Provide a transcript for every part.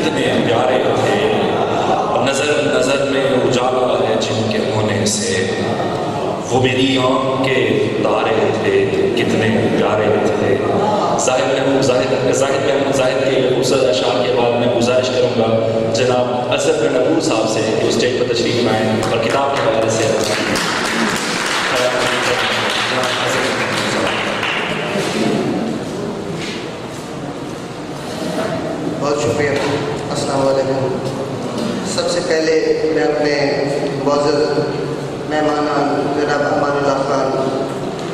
कितने प्यारे थे, नज़र नज़र में उजाला है जिनके होने से, वो मेरी आँख के तारे थे, कितने प्यारे थे। जाहिद के खूबसूरत अशार के बाद मैं गुजारिश करूँगा जनाब असद बिन नबूर साहब से कि वो स्टेज पर तशरीफ लाएँ और किताब के हवाले से बहुत शुक्रिया। अस्सलाम वालेकुम। सबसे पहले मैं अपने मौजूद मेहमान जनाब अमानुल्लाह खान,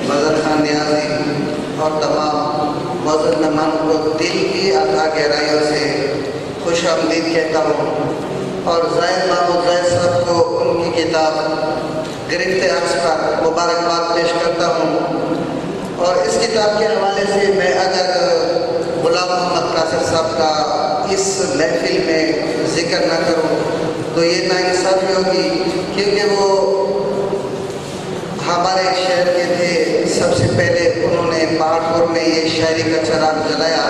मज़हर खान नियाज़ी और तमाम मौजूद मेहमानों को दिल की अता गहराइयों से खुश आमदीद कहता हूँ और ज़ाहिद महमूद ज़ाहिद साहब को उनकी किताब गिरफ्त अक्स पर मुबारकबाद पेश करता हूँ। और इस किताब के हवाले से मैं अगर गुलाम मोहम्मद कासिर साहब का इस महफिल में जिक्र न करूं तो ये नाइंसाफ़ी होगी, क्योंकि वो हमारे शहर के थे। सबसे पहले उन्होंने पहाड़पुर में ये शायरी का चिराग जलाया।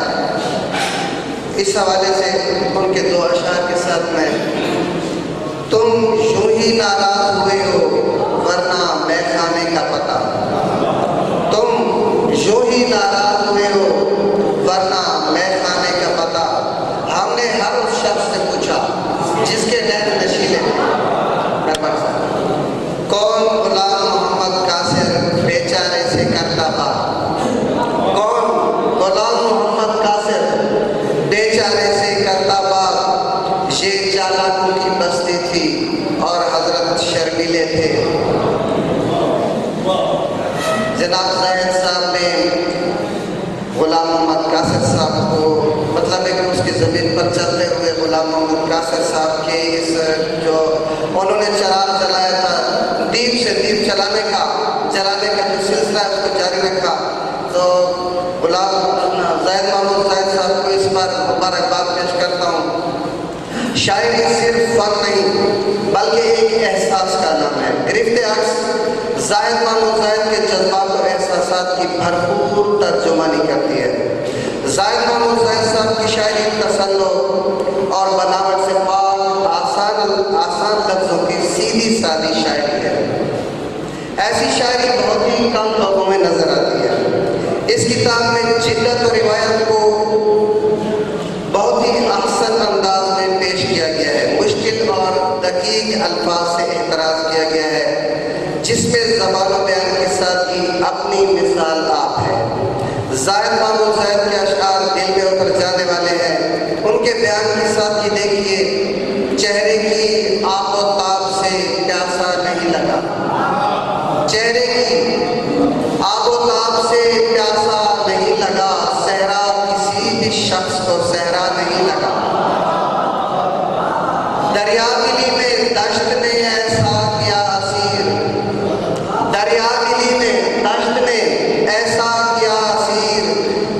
इस हवाले से उनके दो अशार के साथ में, तुम यूं ही नाराज हुए हो वरना मैं खाने का पता, तुम यूं ही नाराज हुए हो वरना मैं खाने का पता। हमने हर उस शख्स से पूछा जिसके नैन नशीले कौन गुलाम मोहम्मद कासिर बेचारे से करता बात, कौन गुलाम मोहम्मद कासिर बेचारे से करता बात। ये चालाकों की बस्ती थी और हजरत शर्मीले थे। जनाब ज़ाहिद साहब ने गुलाम मोहम्मद कासिर साहब को, मतलब है कि उसकी ज़मीन पर चलते हुए गुलाम मोहम्मद कासिर साहब के इस जो उन्होंने चिराग जलाया था, दीप से दीप जलाने का जो सिलसिला है उसको जारी रखा। तो गुलाम ज़ाहिद महमूद ज़ाहिद साहब को इस पर मुबारकबाद पेश करता हूँ। शायरी सिर्फ फन नहीं बल्कि एक एहसास का नाम है। गिरफ्त अक्स ज़ाहिद महमूद ज़ाहिद के जज्बात और एहसासात की भरपूर तर्जुमानी करती है। ज़ाहिद महमूद ज़ाहिद साहब की शायरी तसल्लुक़ और बनावट से पाक आसान लफ्ज़ों की सीधी सादी शायरी है। ऐसी शायरी बहुत ही कम लोगों में नज़र आती है। इस किताब में जिद्दत और रिवायत को बहुत ही अहसन अंदाज में पेश किया गया है। मुश्किल और दकीक अल्फाज से एतराज़ किया गया है, जिसमें ज़बान व बयान के साथ ही अपनी मिसाल आप है। ज़ाहिद महमूद ज़ाहिद के अशआर दिल में उतर जाने वाले हैं। उनके बयान के साथ ही देखिए, चेहरे की आब व ताब से प्यासा नहीं लगा, चेहरे की आब व ताब से प्यासा नहीं लगा, सहरा किसी भी शख्स को सहरा नहीं लगा। दरियादिली में दश्त ने ऐसा किया असीर, दरियादिली में दश्त ने ऐसा किया असीर,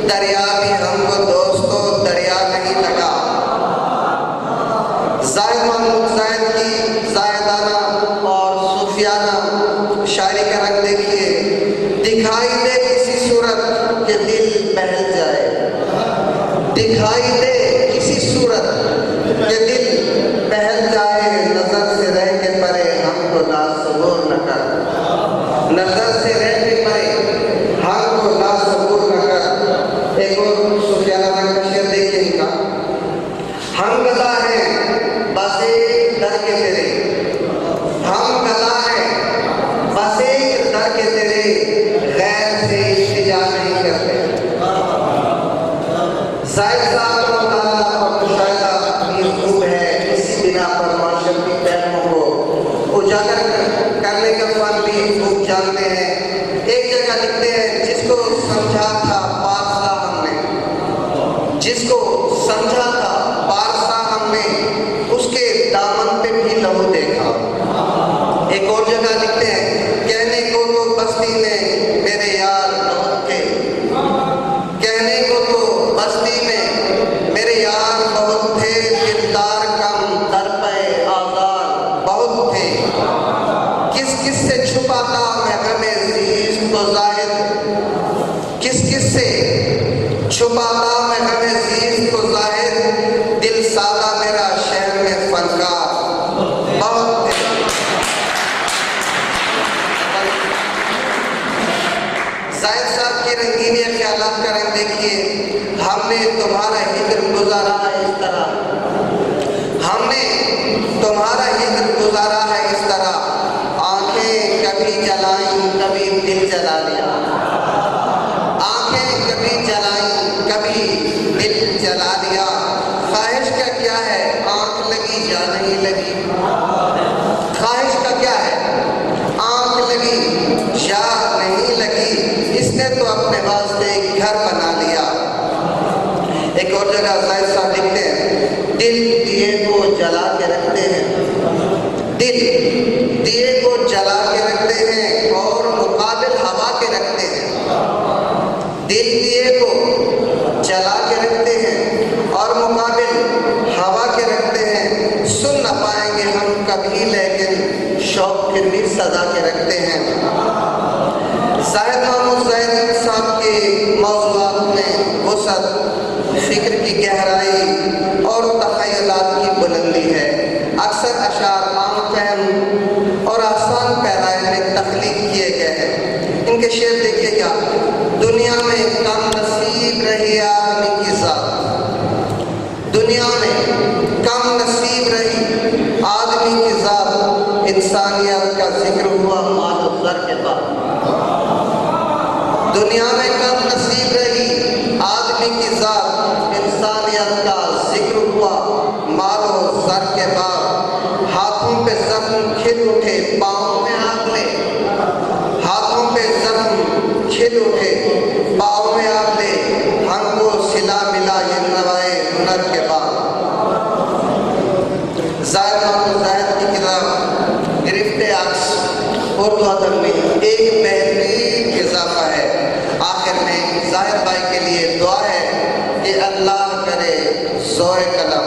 दरिया भी हमको दोस्तों दरिया नहीं लगा। ज़ाहिद महमूद ज़ाहिद की ज़ाहिदाना और सूफियाना शायरी का रंग देखिए। दिखाई दे किसी सूरत के दिल बहल जाए, दिखाई दे किसी सूरत के दिल बहल जाए, नजर से रह के परे हमको नासबूर न कर, नजर से रह के परे हमको नासबूर न कर। एक और सूफियाना रंग का शेर देखिए इनका। हम गदा है बस एक दर के तेरे, हम गदा है बस एक दर के तेरे, गैर से इल्तिजा नहीं करते। ज़ाहिद साहब और मुशाहिदा अपनी खूब है, इसी बिना पर माशरती पहलुओं को उजागर करने का फन भी खूब जानते हैं। एक जगह लिखते हैं, जिसको समझा था पारसा हमने, जिसको समझा था पारसा हमने, उसके दामन पे भी ख्यालात करें। देखिए हमने तुम्हारा हिज्र गुजारा है इस तरह, हमने तुम्हारा हिज्र गुजारा है इस तरह। आंखें कभी जलाई कभी दिल जला लिया, आंखें कभी जलाई कभी दिल जला लिया। ख्वाहिश का क्या है, आंख लगी या नहीं लगी? ख्वाहिश का क्या है, आंख लगी या नहीं लगी? इसने तो अपने वास्ते एक घर बना लिया। एक और जगह ज़ाहिद साहब लिखते हैं, दिल दिए को जला के रखते हैं, दिल दिए को जला के रखते हैं और मुकाबिल हवा के रखते हैं। दिल दिए को जला के रखते हैं और मुकाबिल हवा के रखते हैं। सुन न पाएंगे हम कभी लेकिन शौक फिर भी सजा के रखते हैं। ज़ाहिद महमूद ज़ाहिद साहब के मौज़ूआत में वसअत, फ़िक्र की गहराई और तख़य्युलात की बुलंदी है। अक्सर अशार आम फहम और आसान पैराए में तख्लीक किए गए हैं। इनके शेर देखिएगा, दुनिया में कम नसीब रही आदमी की ज़ात, दुनिया में कम नसीब रही आदमी की ज़ात, इंसानियत का जिक्र हुआ माल और ज़र के बाद। दुनिया में कम नसीब रही आदमी की ज़ात, इंसानियत का जिक्र हुआ माल और ज़र के बाद। हाथों पे जख्म खिल उठे पाँव में आग ले, हाथों पे जख्म खिल उठे पाँव में आग ले, हमको सिला मिला ये नवाए हुनर के बाद। ज़ाहिद महमूद ज़ाहिद की किताब गिरफ्ते अक्स उर्दू अदब में एक बेहतरीन इजाफा है। आखिर में ज़ाहिद भाई के लिए दुआ है कि अल्लाह करे ज़ोर कलम